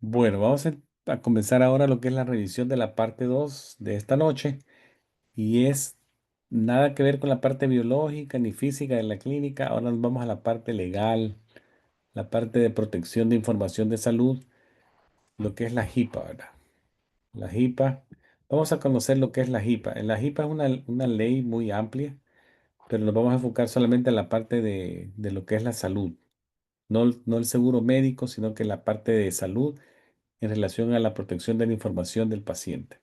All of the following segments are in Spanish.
Bueno, vamos a comenzar ahora lo que es la revisión de la parte 2 de esta noche y es nada que ver con la parte biológica ni física de la clínica. Ahora nos vamos a la parte legal, la parte de protección de información de salud, lo que es la HIPAA, ¿verdad? La HIPAA, vamos a conocer lo que es la HIPAA. La HIPAA es una ley muy amplia, pero nos vamos a enfocar solamente en la parte de lo que es la salud. No el seguro médico, sino que la parte de salud en relación a la protección de la información del paciente.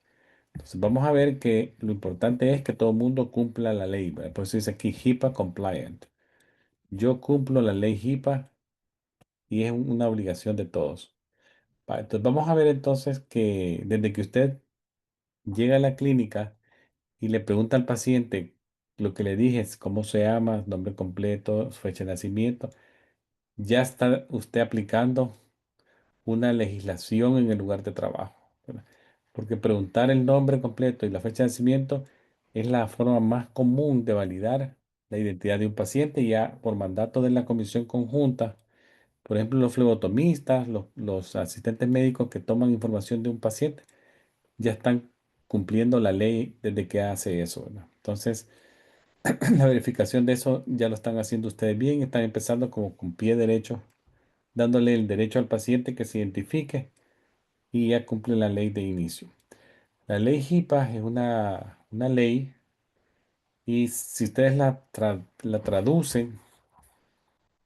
Entonces, vamos a ver que lo importante es que todo el mundo cumpla la ley, ¿verdad? Por eso dice aquí HIPAA compliant. Yo cumplo la ley HIPAA y es una obligación de todos. Entonces, vamos a ver entonces que desde que usted llega a la clínica y le pregunta al paciente lo que le dije, es cómo se llama, nombre completo, fecha de nacimiento, ya está usted aplicando una legislación en el lugar de trabajo, ¿verdad? Porque preguntar el nombre completo y la fecha de nacimiento es la forma más común de validar la identidad de un paciente ya por mandato de la comisión conjunta. Por ejemplo, los flebotomistas, los asistentes médicos que toman información de un paciente ya están cumpliendo la ley desde que hace eso, ¿verdad? Entonces, la verificación de eso ya lo están haciendo ustedes bien, están empezando como con pie derecho, dándole el derecho al paciente que se identifique y ya cumple la ley de inicio. La ley HIPAA es una ley y si ustedes la traducen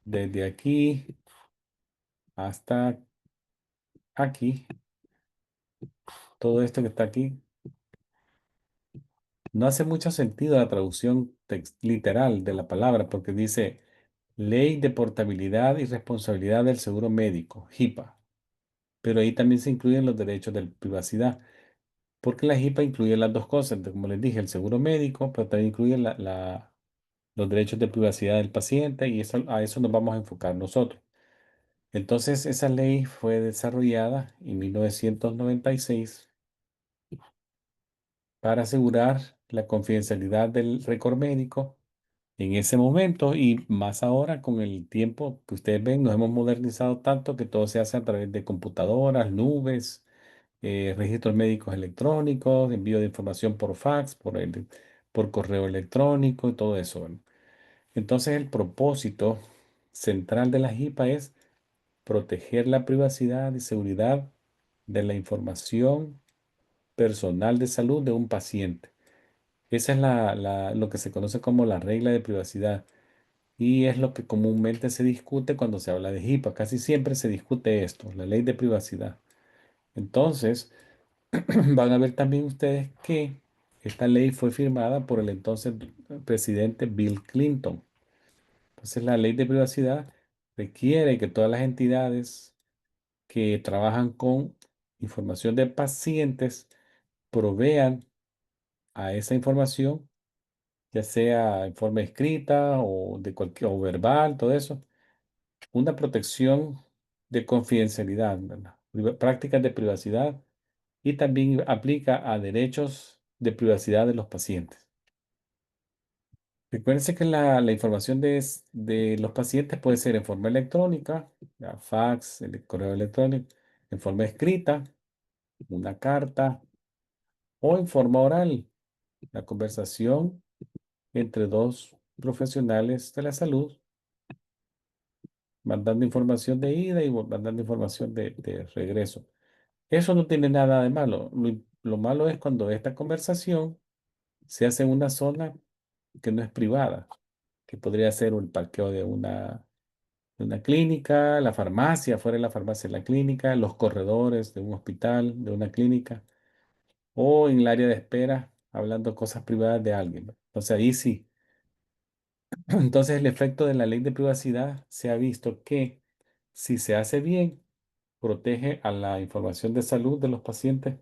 desde aquí hasta aquí, todo esto que está aquí, no hace mucho sentido la traducción literal de la palabra porque dice Ley de Portabilidad y Responsabilidad del Seguro Médico, HIPAA, pero ahí también se incluyen los derechos de privacidad. Porque la HIPAA incluye las dos cosas, como les dije, el seguro médico, pero también incluye los derechos de privacidad del paciente y a eso nos vamos a enfocar nosotros. Entonces, esa ley fue desarrollada en 1996 para asegurar la confidencialidad del récord médico en ese momento y más ahora con el tiempo que ustedes ven, nos hemos modernizado tanto que todo se hace a través de computadoras, nubes, registros médicos electrónicos, envío de información por fax, por correo electrónico y todo eso, ¿no? Entonces, el propósito central de la HIPAA es proteger la privacidad y seguridad de la información personal de salud de un paciente. Esa es lo que se conoce como la regla de privacidad y es lo que comúnmente se discute cuando se habla de HIPAA. Casi siempre se discute esto, la ley de privacidad. Entonces, van a ver también ustedes que esta ley fue firmada por el entonces presidente Bill Clinton. Entonces, la ley de privacidad requiere que todas las entidades que trabajan con información de pacientes provean a esa información, ya sea en forma escrita o de cualquier o verbal, todo eso, una protección de confidencialidad, ¿verdad? Prácticas de privacidad y también aplica a derechos de privacidad de los pacientes. Recuérdense que la información de los pacientes puede ser en forma electrónica, ya, fax, correo electrónico, en forma escrita, una carta o en forma oral, la conversación entre dos profesionales de la salud, mandando información de ida y mandando información de regreso. Eso no tiene nada de malo. Lo malo es cuando esta conversación se hace en una zona que no es privada, que podría ser el parqueo de una clínica, la farmacia, fuera de la farmacia, la clínica, los corredores de un hospital, de una clínica, o en el área de espera, hablando cosas privadas de alguien, ¿no? Entonces ahí sí. Entonces el efecto de la ley de privacidad se ha visto que si se hace bien, protege a la información de salud de los pacientes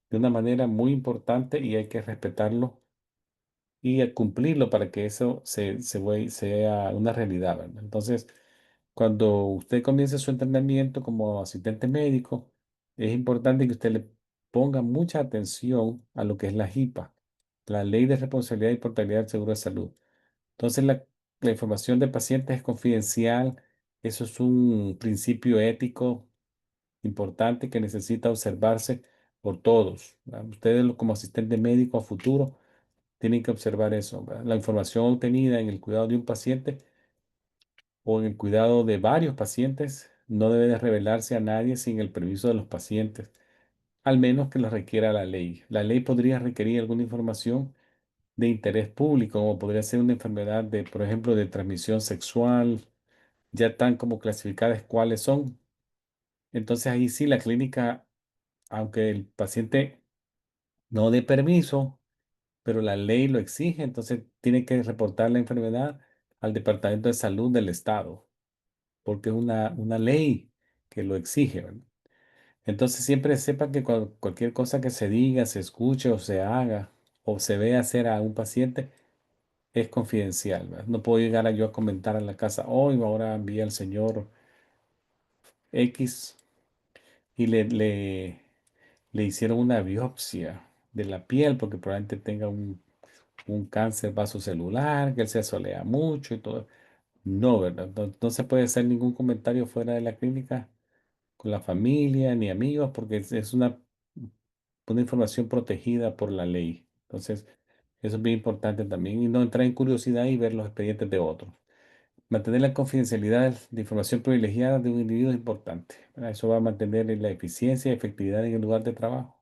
de una manera muy importante y hay que respetarlo y a cumplirlo para que eso sea una realidad, ¿verdad? Entonces, cuando usted comience su entrenamiento como asistente médico, es importante que usted le ponga mucha atención a lo que es la HIPAA, la Ley de Responsabilidad y Portabilidad del Seguro de Salud. Entonces, la información de pacientes es confidencial, eso es un principio ético importante que necesita observarse por todos, ¿verdad? Ustedes como asistente médico a futuro tienen que observar eso, ¿verdad? La información obtenida en el cuidado de un paciente o en el cuidado de varios pacientes no debe de revelarse a nadie sin el permiso de los pacientes, al menos que lo requiera la ley. La ley podría requerir alguna información de interés público, como podría ser una enfermedad de, por ejemplo, de transmisión sexual, ya están como clasificadas cuáles son. Entonces ahí sí la clínica, aunque el paciente no dé permiso, pero la ley lo exige, entonces tiene que reportar la enfermedad al Departamento de Salud del Estado, porque es una ley que lo exige, ¿verdad? Entonces siempre sepa que cualquier cosa que se diga, se escuche o se haga o se vea hacer a un paciente es confidencial, ¿verdad? No puedo llegar a yo a comentar en la casa, hoy ahora envía al señor X y le hicieron una biopsia de la piel porque probablemente tenga un cáncer vasocelular, que él se asolea mucho y todo. No, ¿verdad? No, no se puede hacer ningún comentario fuera de la clínica con la familia ni amigos porque es una información protegida por la ley. Entonces, eso es bien importante también y no entrar en curiosidad y ver los expedientes de otros. Mantener la confidencialidad de información privilegiada de un individuo es importante, ¿verdad? Eso va a mantener la eficiencia y efectividad en el lugar de trabajo.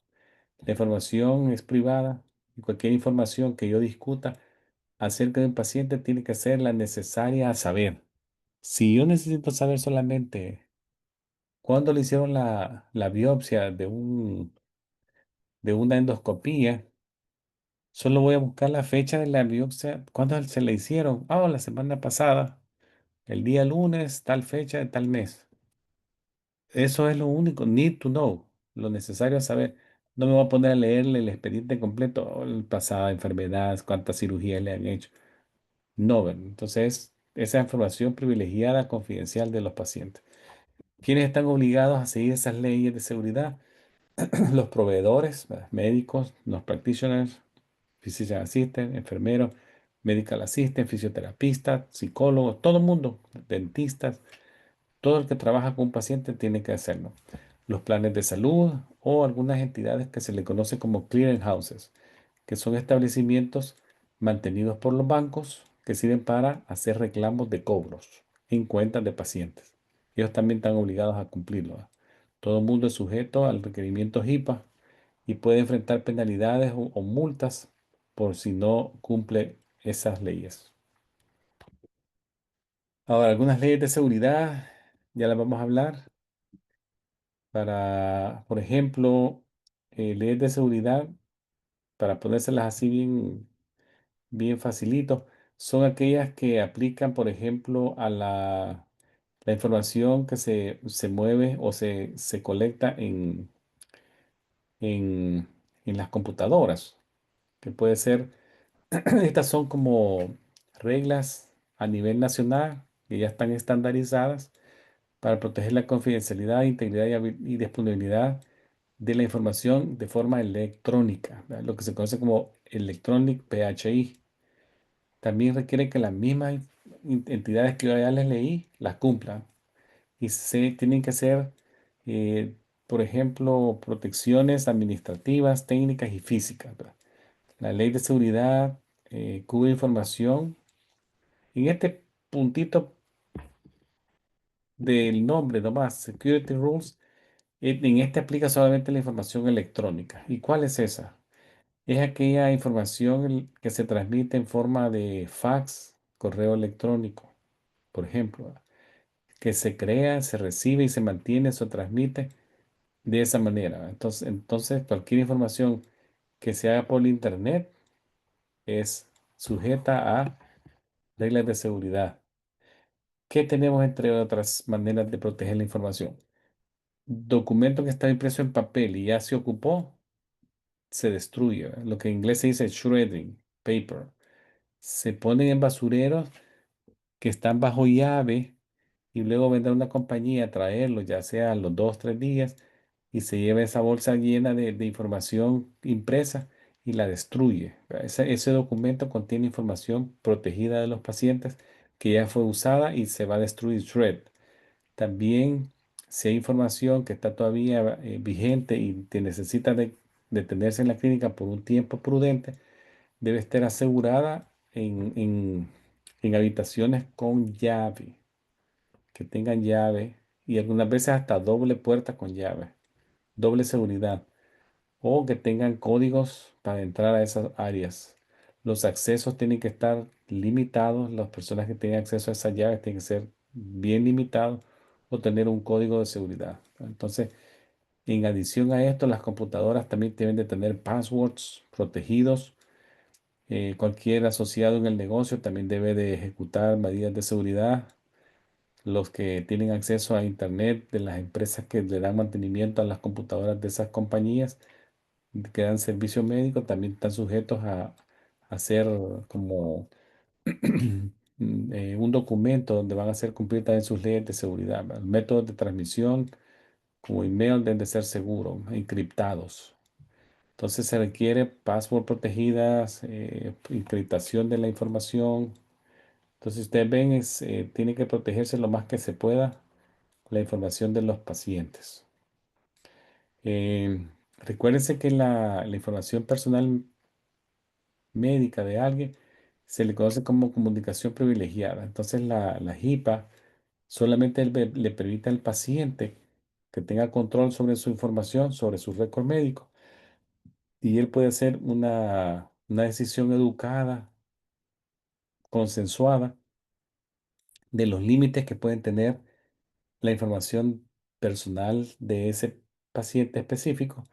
La información es privada y cualquier información que yo discuta acerca de un paciente tiene que ser la necesaria a saber. Si yo necesito saber solamente cuándo le hicieron la biopsia de una endoscopía, solo voy a buscar la fecha de la biopsia, cuándo se le hicieron. Ah, la semana pasada, el día lunes, tal fecha de tal mes. Eso es lo único, need to know, lo necesario a saber. No me voy a poner a leerle el expediente completo, oh, el pasada enfermedades, cuántas cirugías le han hecho. No, ¿verdad? Entonces, esa información privilegiada, confidencial de los pacientes. ¿Quiénes están obligados a seguir esas leyes de seguridad? Los proveedores, ¿verdad? Médicos, los practitioners, physician assistant, enfermeros, medical assistant, fisioterapeutas, psicólogos, todo el mundo, dentistas. Todo el que trabaja con un paciente tiene que hacerlo. Los planes de salud o algunas entidades que se le conoce como clearing houses, que son establecimientos mantenidos por los bancos que sirven para hacer reclamos de cobros en cuentas de pacientes. Ellos también están obligados a cumplirlo, ¿verdad? Todo el mundo es sujeto al requerimiento HIPAA y puede enfrentar penalidades o multas por si no cumple esas leyes. Ahora, algunas leyes de seguridad, ya las vamos a hablar. Para, por ejemplo, leyes de seguridad, para ponérselas así bien facilito, son aquellas que aplican, por ejemplo, a la información que se mueve o se colecta en, en las computadoras, que puede ser, estas son como reglas a nivel nacional que ya están estandarizadas para proteger la confidencialidad, integridad y disponibilidad de la información de forma electrónica, ¿verdad? Lo que se conoce como Electronic PHI. También requiere que las mismas entidades que yo ya les leí las cumplan y se tienen que hacer, eh, por ejemplo, protecciones administrativas, técnicas y físicas, ¿verdad? La ley de seguridad cubre información. En este puntito del nombre nomás, Security Rules, en este aplica solamente la información electrónica. ¿Y cuál es esa? Es aquella información que se transmite en forma de fax, correo electrónico, por ejemplo, ¿verdad? Que se crea, se recibe y se mantiene, se transmite de esa manera, ¿verdad? Entonces, cualquier información que se haga por internet es sujeta a reglas de seguridad. ¿Qué tenemos entre otras maneras de proteger la información? Documento que está impreso en papel y ya se ocupó, se destruye, ¿verdad? Lo que en inglés se dice shredding paper. Se ponen en basureros que están bajo llave y luego vendrá una compañía a traerlo, ya sea a los 2, 3 días, y se lleva esa bolsa llena de información impresa y la destruye, ¿verdad? Ese documento contiene información protegida de los pacientes que ya fue usada y se va a destruir shred. También Si hay información que está todavía vigente y te necesita detenerse en la clínica por un tiempo prudente, debe estar asegurada en habitaciones con llave, que tengan llave y algunas veces hasta doble puerta con llave, doble seguridad, o que tengan códigos para entrar a esas áreas. Los accesos tienen que estar limitados, las personas que tengan acceso a esas llaves tienen que ser bien limitados o tener un código de seguridad. Entonces, en adición a esto, las computadoras también deben de tener passwords protegidos. Cualquier asociado en el negocio también debe de ejecutar medidas de seguridad. Los que tienen acceso a Internet de las empresas que le dan mantenimiento a las computadoras de esas compañías que dan servicio médico también están sujetos a hacer como un documento donde van a hacer cumplir también sus leyes de seguridad. ¿Verdad? Métodos de transmisión como email deben de ser seguros, encriptados. Entonces se requiere password protegidas, encriptación de la información. Entonces ustedes ven, tiene que protegerse lo más que se pueda la información de los pacientes. Eh, Recuérdense que la información personal médica de alguien se le conoce como comunicación privilegiada. Entonces la HIPAA solamente le permite al paciente que tenga control sobre su información, sobre su récord médico, y él puede hacer una decisión educada, consensuada, de los límites que pueden tener la información personal de ese paciente específico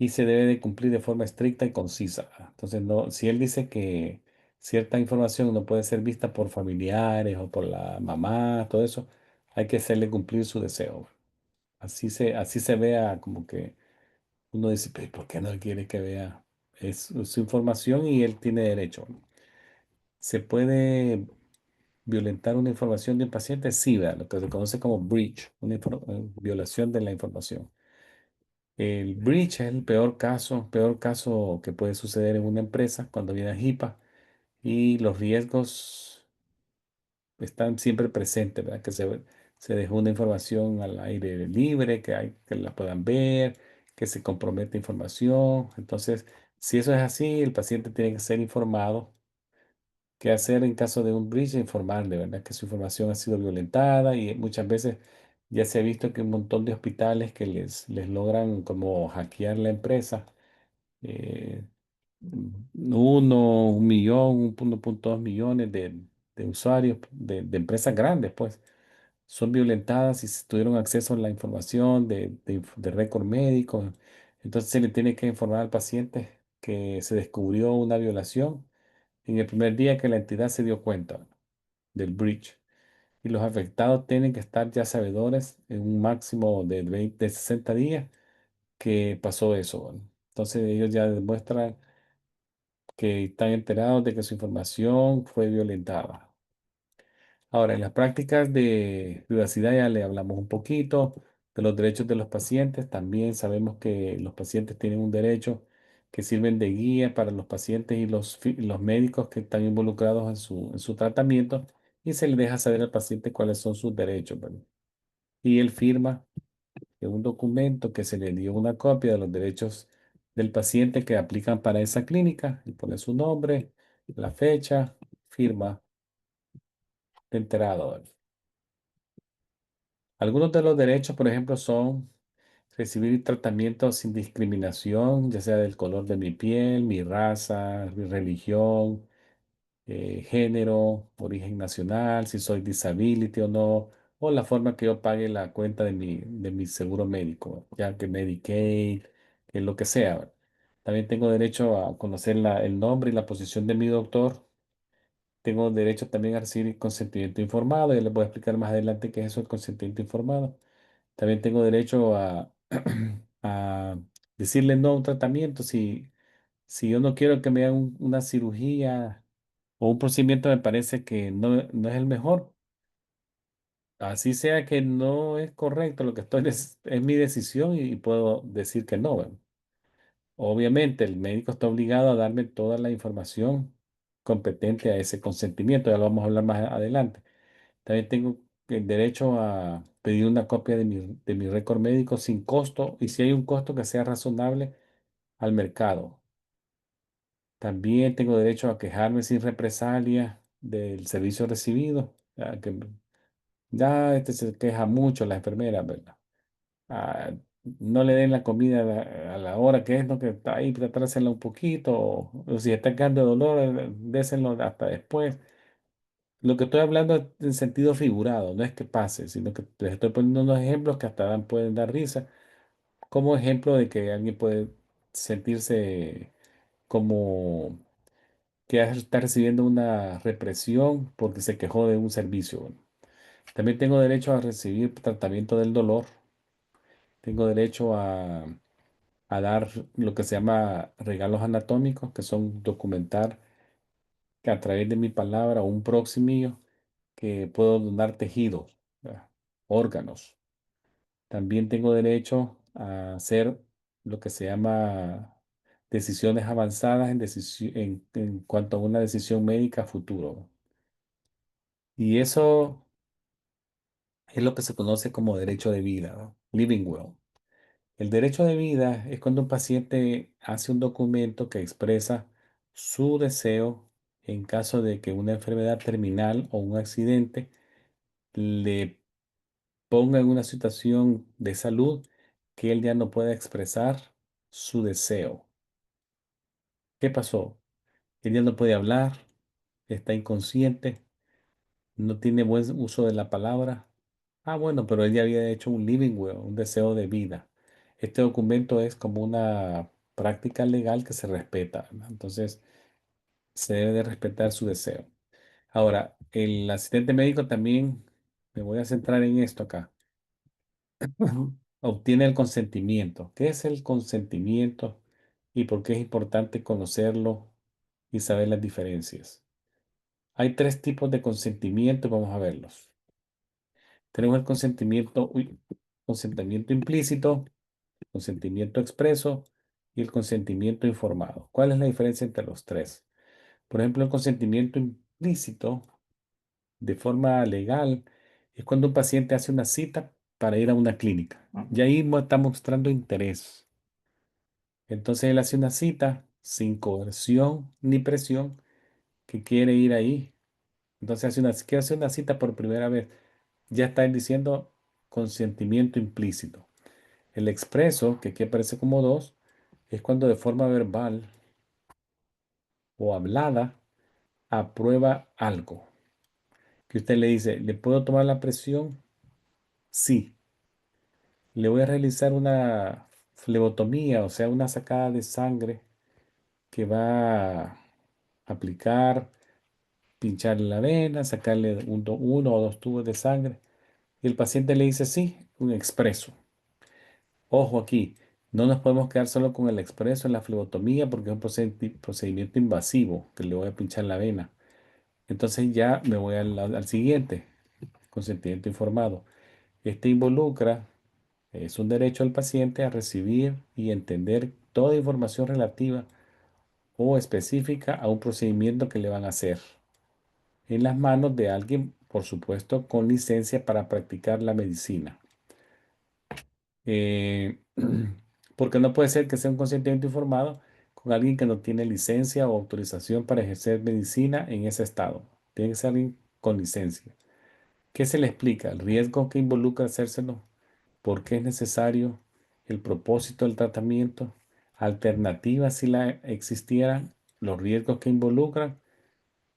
y se debe de cumplir de forma estricta y concisa. Entonces, no, si él dice que cierta información no puede ser vista por familiares o por la mamá, todo eso, hay que hacerle cumplir su deseo. Así se vea como que uno dice, "Pero ¿por qué no quiere que vea? Es su información y él tiene derecho. ¿Se puede violentar una información de un paciente? Sí, ¿verdad? Lo que se conoce como breach, violación de la información. El breach es el peor caso que puede suceder en una empresa cuando viene a HIPAA y los riesgos están siempre presentes, ¿verdad? Se dejó una información al aire libre, que la puedan ver, que se compromete información. Entonces, si eso es así, el paciente tiene que ser informado. ¿Qué hacer en caso de un breach? Informarle, ¿verdad? Que su información ha sido violentada y muchas veces ya se ha visto que un montón de hospitales que les logran como hackear la empresa, eh, 1 millón, 1,2 millones de usuarios de empresas grandes, pues, son violentadas y si tuvieron acceso a la información de récord médico. Entonces se le tiene que informar al paciente que se descubrió una violación en el primer día que la entidad se dio cuenta del breach. Y los afectados tienen que estar ya sabedores en un máximo de 60 días que pasó eso. ¿No? Entonces ellos ya demuestran que están enterados de que su información fue violentada. Ahora, en las prácticas de privacidad ya le hablamos un poquito de los derechos de los pacientes. También sabemos que los pacientes tienen un derecho que sirven de guía para los pacientes y los médicos que están involucrados en su tratamiento y se le deja saber al paciente cuáles son sus derechos, ¿verdad? Y él firma en un documento que se le dio una copia de los derechos del paciente que aplican para esa clínica y pone su nombre, la fecha, firma de enterado. Algunos de los derechos, por ejemplo, son recibir tratamiento sin discriminación, ya sea del color de mi piel, mi raza, mi religión, género, origen nacional, si soy disability o no, o la forma que yo pague la cuenta de mi seguro médico, ya que Medicaid, que lo que sea. ¿Verdad? También tengo derecho a conocer el nombre y la posición de mi doctor. Tengo derecho también a recibir consentimiento informado. Ya les voy a explicar más adelante qué es eso, el consentimiento informado. También tengo derecho a decirle no a un tratamiento si yo no quiero que me hagan una cirugía o un procedimiento me parece que no es el mejor. Así sea que no es correcto, lo que estoy es mi decisión y puedo decir que no. ¿Verdad? Obviamente el médico está obligado a darme toda la información competente a ese consentimiento, ya lo vamos a hablar más adelante. También tengo el derecho a pedir una copia de mi récord médico sin costo y si hay un costo que sea razonable al mercado. También tengo derecho a quejarme sin represalia del servicio recibido. Ya este se queja mucho la enfermera, ¿verdad? Ah, no le den la comida a la hora que es, ¿no? Que está ahí, trársela un poquito, o si está quedando de dolor, déselo hasta después. Lo que estoy hablando es en sentido figurado, no es que pase, sino que les estoy poniendo unos ejemplos que hasta pueden dar risa, como ejemplo de que alguien puede sentirse como que está recibiendo una represión porque se quejó de un servicio. También tengo derecho a recibir tratamiento del dolor, tengo derecho a dar lo que se llama regalos anatómicos, que son documentar que a través de mi palabra o un proxy mío que puedo donar tejidos, ¿verdad? Órganos. También tengo derecho a hacer lo que se llama decisiones avanzadas en cuanto a una decisión médica a futuro. Y eso es lo que se conoce como derecho de vida, ¿no? Living will. El derecho de vida es cuando un paciente hace un documento que expresa su deseo en caso de que una enfermedad terminal o un accidente le ponga en una situación de salud que él ya no pueda expresar su deseo. ¿Qué pasó? Él ya no puede hablar, está inconsciente, no tiene buen uso de la palabra. Ah, bueno, pero él ya había hecho un living will, un deseo de vida. Este documento es como una práctica legal que se respeta, ¿verdad? Entonces, se debe de respetar su deseo. Ahora, el asistente médico también, me voy a centrar en esto acá. Obtiene el consentimiento. ¿Qué es el consentimiento y por qué es importante conocerlo y saber las diferencias? Hay tres tipos de consentimiento, vamos a verlos. Tenemos el consentimiento implícito, consentimiento expreso y el consentimiento informado. ¿Cuál es la diferencia entre los tres? Por ejemplo, el consentimiento implícito de forma legal es cuando un paciente hace una cita para ir a una clínica. Y ahí está mostrando interés. Entonces él hace una cita sin coerción ni presión que quiere ir ahí. Entonces quiere hacer una cita por primera vez. Ya está él diciendo consentimiento implícito. El expreso, que aquí aparece como dos, es cuando de forma verbal o hablada aprueba algo. Que usted le dice, ¿le puedo tomar la presión? Sí. Le voy a realizar una flebotomía, o sea, una sacada de sangre que va a aplicar, pincharle la vena, sacarle uno o dos tubos de sangre. Y el paciente le dice sí, un expreso. Ojo aquí, no nos podemos quedar solo con el expreso en la flebotomía porque es un procedimiento invasivo que le voy a pinchar la vena. Entonces ya me voy al siguiente, consentimiento informado. Este involucra, es un derecho del paciente a recibir y entender toda información relativa o específica a un procedimiento que le van a hacer en las manos de alguien, por supuesto, con licencia para practicar la medicina. Eh, porque no puede ser que sea un consentimiento informado con alguien que no tiene licencia o autorización para ejercer medicina en ese estado. Tiene que ser alguien con licencia. ¿Qué se le explica? El riesgo que involucra hacérselo, por qué es necesario, el propósito del tratamiento, alternativas si la existieran, los riesgos que involucran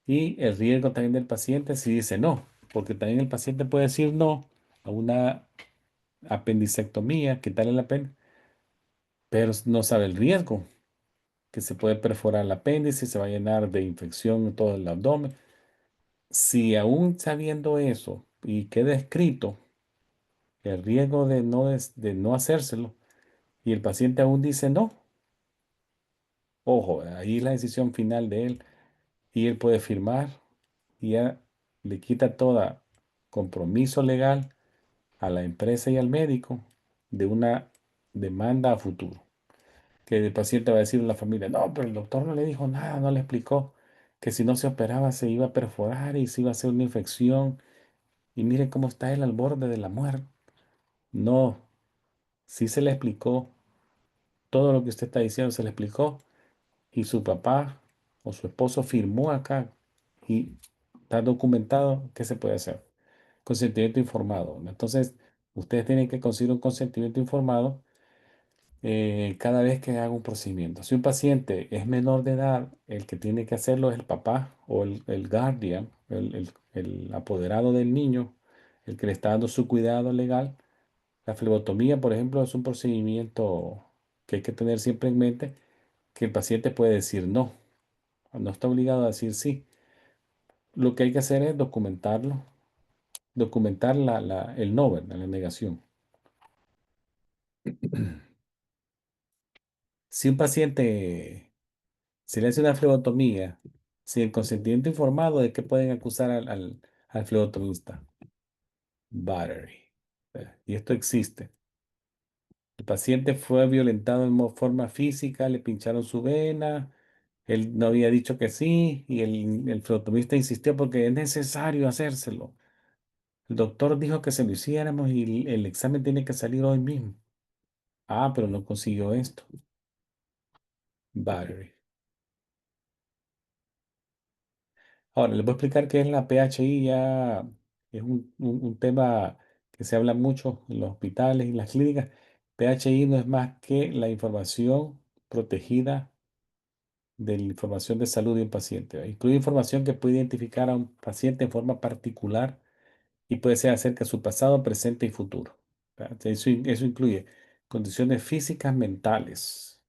y el riesgo también del paciente si dice no, porque también el paciente puede decir no a una apendicectomía, quitarle la pena, pero no sabe el riesgo, que se puede perforar el apéndice, se va a llenar de infección en todo el abdomen. Si aún sabiendo eso y queda escrito el riesgo de no hacérselo y el paciente aún dice no, ojo, ahí es la decisión final de él y él puede firmar y ya le quita toda compromiso legal a la empresa y al médico de una demanda a futuro. Que el paciente va a decir a la familia, no, pero el doctor no le dijo nada, no le explicó que si no se operaba se iba a perforar y se iba a hacer una infección. y miren cómo está él al borde de la muerte. No, sí se le explicó todo lo que usted está diciendo, se le explicó y su papá o su esposo firmó acá y está documentado qué se puede hacer. Consentimiento informado, ¿no? Entonces, ustedes tienen que conseguir un consentimiento informado cada vez que haga un procedimiento. Si un paciente es menor de edad, el que tiene que hacerlo es el papá o el guardian, el apoderado del niño, el que le está dando su cuidado legal. La flebotomía, por ejemplo, es un procedimiento que hay que tener siempre en mente, que el paciente puede decir no, no está obligado a decir sí. Lo que hay que hacer es documentarlo, documentar el no, ¿verdad? La negación. Si un paciente se le hace una flebotomía sin el consentimiento informado, ¿de qué pueden acusar al flebotomista? Battery. Y esto existe. El paciente fue violentado en forma física, le pincharon su vena, él no había dicho que sí, y el flebotomista insistió porque es necesario hacérselo. El doctor dijo que se lo hiciéramos y el examen tiene que salir hoy mismo. Ah, pero no consiguió esto. Battery. Ahora, les voy a explicar qué es la PHI. Ya es un tema que se habla mucho en los hospitales y las clínicas. PHI no es más que la información protegida de la información de salud de un paciente. ¿Va? Incluye información que puede identificar a un paciente en forma particular y puede ser acerca de su pasado, presente y futuro. ¿Va? Eso incluye condiciones físicas, mentales,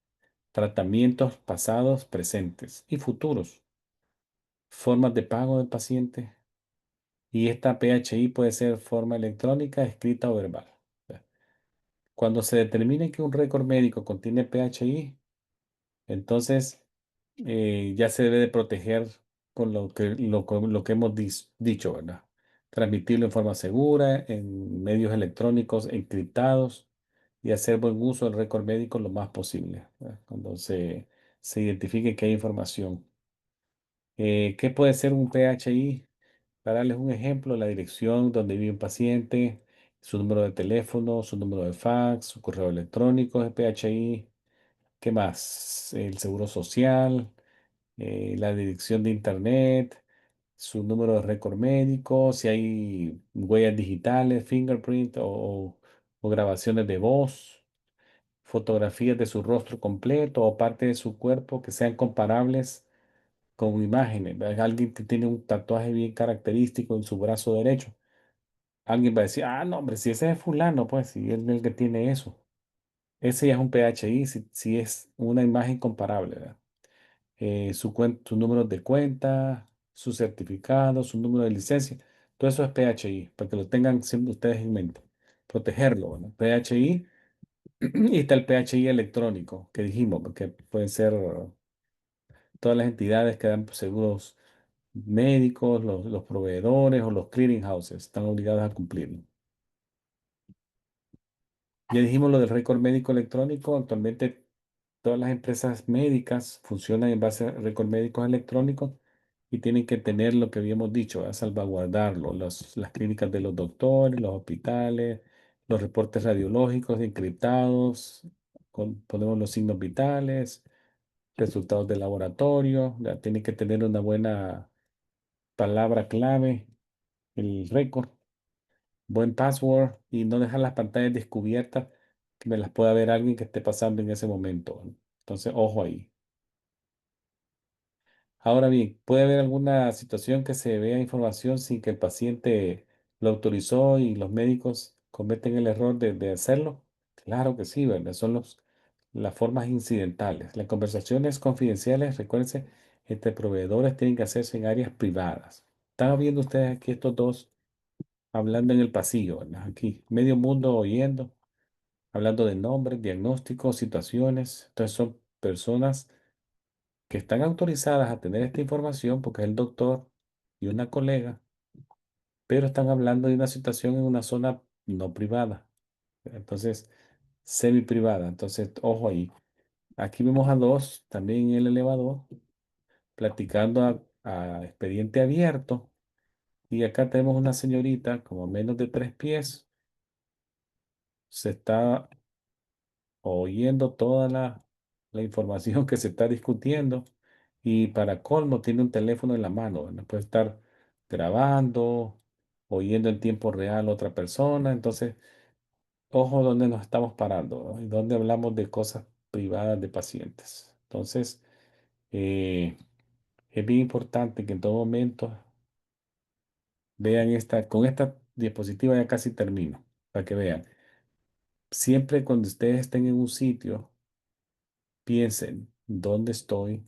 tratamientos pasados, presentes y futuros, formas de pago del paciente. Y esta PHI puede ser forma electrónica, escrita o verbal. ¿Va? Cuando se determine que un récord médico contiene PHI, entonces ya se debe de proteger con lo que hemos dicho, ¿verdad? Transmitirlo en forma segura, en medios electrónicos encriptados y hacer buen uso del récord médico lo más posible, ¿verdad? Cuando se identifique que hay información. ¿Qué puede ser un PHI? Para darles un ejemplo, la dirección donde vive un paciente, su número de teléfono, su número de fax, su correo electrónico es PHI. ¿Qué más? El seguro social, la dirección de internet, su número de récord médico, si hay huellas digitales, fingerprint o grabaciones de voz, fotografías de su rostro completo o parte de su cuerpo que sean comparables con imágenes. ¿Verdad? Alguien que tiene un tatuaje bien característico en su brazo derecho. Alguien va a decir, ah, no, hombre, si ese es fulano, pues, si él es el que tiene eso. Ese ya es un PHI, si es una imagen comparable, ¿verdad? Su número de cuenta, su certificado, su número de licencia. Todo eso es PHI, para que lo tengan siempre ustedes en mente. Protegerlo, ¿no? PHI y está el PHI electrónico que dijimos, porque pueden ser todas las entidades que dan seguros médicos, los proveedores o los clearing houses están obligados a cumplirlo. Ya dijimos lo del récord médico electrónico. Actualmente todas las empresas médicas funcionan en base a récord médicos electrónicos y tienen que tener lo que habíamos dicho, a salvaguardarlo. Las clínicas de los doctores, los hospitales, los reportes radiológicos encriptados, ponemos los signos vitales, resultados de laboratorio. Ya tiene que tener una buena palabra clave, el récord, buen password y no dejar las pantallas descubiertas que me las pueda ver alguien que esté pasando en ese momento. ¿No? Entonces, ojo ahí. Ahora bien, ¿puede haber alguna situación que se vea información sin que el paciente lo autorizó y los médicos cometen el error de hacerlo? Claro que sí, ¿verdad? Son las formas incidentales. Las conversaciones confidenciales, recuérdense, entre proveedores tienen que hacerse en áreas privadas. Están viendo ustedes aquí estos dos hablando en el pasillo, ¿verdad? Aquí, medio mundo oyendo, hablando de nombres, diagnósticos, situaciones. Entonces son personas que están autorizadas a tener esta información porque es el doctor y una colega, pero están hablando de una situación en una zona no privada. Entonces, semi privada. Entonces, ojo ahí. Aquí vemos a dos también en el elevador platicando a expediente abierto Y acá tenemos una señorita como menos de 3 pies, se está oyendo toda la información que se está discutiendo y para colmo tiene un teléfono en la mano, ¿verdad? Puede estar grabando, oyendo en tiempo real a otra persona. Entonces, ojo donde nos estamos parando, ¿no? Y donde hablamos de cosas privadas de pacientes. Entonces, eh, es bien importante que en todo momento vean con esta diapositiva ya casi termino, para que vean. Siempre cuando ustedes estén en un sitio, piensen dónde estoy,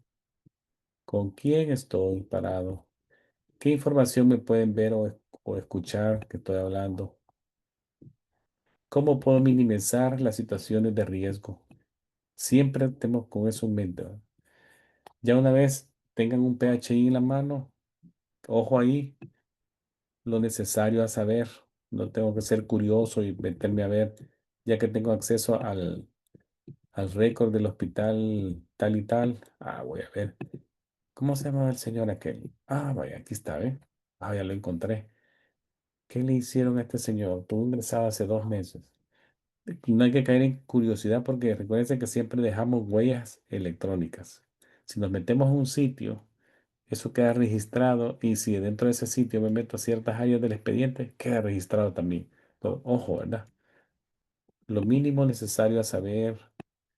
con quién estoy parado, qué información me pueden ver o escuchar que estoy hablando, cómo puedo minimizar las situaciones de riesgo. Siempre tenemos con eso en mente, ¿verdad? Ya una vez tengan un PHI en la mano, ojo ahí, lo necesario a saber. No tengo que ser curioso y meterme a ver, ya que tengo acceso al récord del hospital tal y tal. Ah, voy a ver. ¿Cómo se llama el señor aquel? Ah, vaya, aquí está, ¿eh? Ah, ya lo encontré. ¿Qué le hicieron a este señor? Estuvo ingresado hace 2 meses. No hay que caer en curiosidad porque recuerden que siempre dejamos huellas electrónicas. Si nos metemos a un sitio, eso queda registrado y si dentro de ese sitio me meto a ciertas áreas del expediente, queda registrado también. Ojo, ¿verdad? Lo mínimo necesario a saber,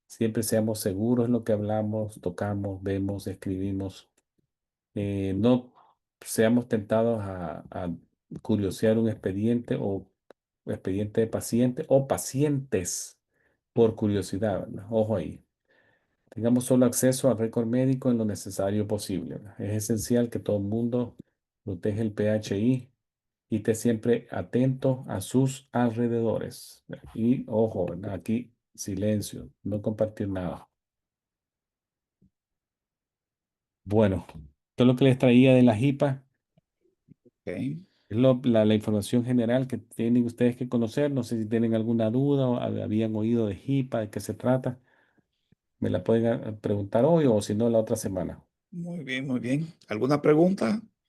siempre seamos seguros en lo que hablamos, tocamos, vemos, escribimos. No seamos tentados a curiosear un expediente o expediente de paciente o pacientes por curiosidad, ¿verdad? Ojo ahí. Tengamos solo acceso al récord médico en lo necesario posible, ¿verdad? Es esencial que todo el mundo proteja el PHI y esté siempre atento a sus alrededores, ¿verdad? Y ojo, ¿verdad? Aquí silencio, no compartir nada. Bueno, todo lo que les traía de la JIPA. Ok, Es la información general que tienen ustedes que conocer. No sé si tienen alguna duda o habían oído de HIPAA, de qué se trata. Me la pueden preguntar hoy o si no la otra semana. muy bien, muy bien. ¿Alguna pregunta?